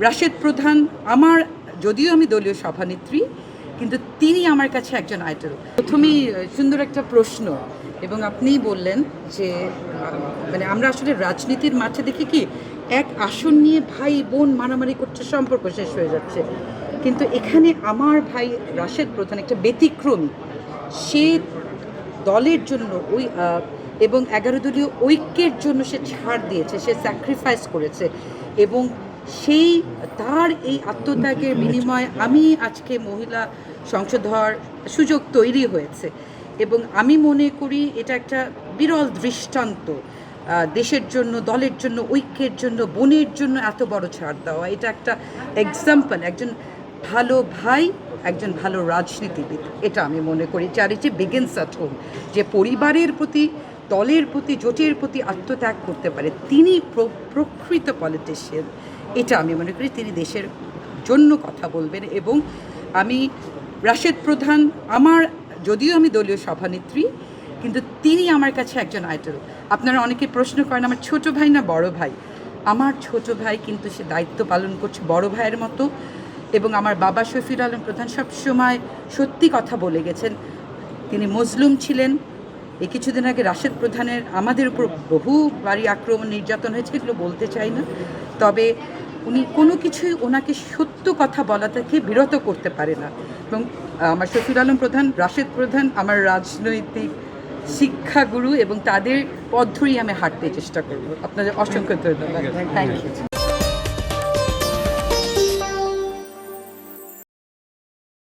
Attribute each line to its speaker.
Speaker 1: রাশেদ প্রধান আমার, যদিও আমি দলীয় সভানেত্রী, কিন্তু তিনি আমার কাছে একজন আইডল। প্রথমেই সুন্দর একটা প্রশ্ন, এবং আপনিই বললেন যে মানে আমরা আসলে রাজনীতির মাঠে দেখি কি এক আসন নিয়ে ভাই বোন মারামারি করছে, সম্পর্ক শেষ হয়ে যাচ্ছে। কিন্তু এখানে আমার ভাই রাশেদ প্রধান একটা ব্যতিক্রমী। সে দলের জন্য এবং 11 দলীয় ঐক্যের জন্য সে ছাড় দিয়েছে, সে স্যাক্রিফাইস করেছে, এবং তার এই আত্মত্যাগের বিনিময়ে আমি আজকে মহিলা সংসদ হওয়ার সুযোগ তৈরি হয়েছে। এবং আমি মনে করি এটা একটা বিরল দৃষ্টান্ত, দেশের জন্য, দলের জন্য, ঐক্যের জন্য, বোনের জন্য এত বড় ছাড় দেওয়া। এটা একটা এক্সাম্পল, একজন ভালো ভাই, একজন ভালো রাজনীতিবিদ। এটা আমি মনে করি চ্যারিটি বিগিনস অ্যাট হোম। যে পরিবারের প্রতি, দলের প্রতি, জোটের প্রতি আত্মত্যাগ করতে পারে, তিনি প্রকৃত পলিটিশিয়ান। এটা আমি মনে করি তিনি দেশের জন্য কথা বলবেন। এবং আমি রাশেদ প্রধান আমার, যদিও আমি দলীয় সভানেত্রী, কিন্তু তিনি আমার কাছে একজন আইডল। আপনারা অনেকে প্রশ্ন করেন আমার ছোট ভাই না বড় ভাই। আমার ছোট ভাই, কিন্তু সে দায়িত্ব পালন করছে বড় ভাইয়ের মতো। এবং আমার বাবা শফিউল আলম প্রধান সবসময় সত্যি কথা বলে গেছেন। তিনি মজলুম ছিলেন। এই কিছুদিন আগে রাশেদ প্রধানের আমাদের উপর বহুবারই আক্রমণ, নির্যাতন হয়েছে, এগুলো বলতে চাই না। তবে উনি কোনো কিছুই ওনাকে সত্য কথা বলা থেকে বিরত করতে পারে না। এবং আমার শফিউল আলম প্রধান, রাশেদ প্রধান আমার রাজনৈতিক শিক্ষাগুরু, এবং তাদের পথ ধরেই আমি হাঁটতে চেষ্টা করব। আপনাদের অসংখ্য ধন্যবাদ। Thank you.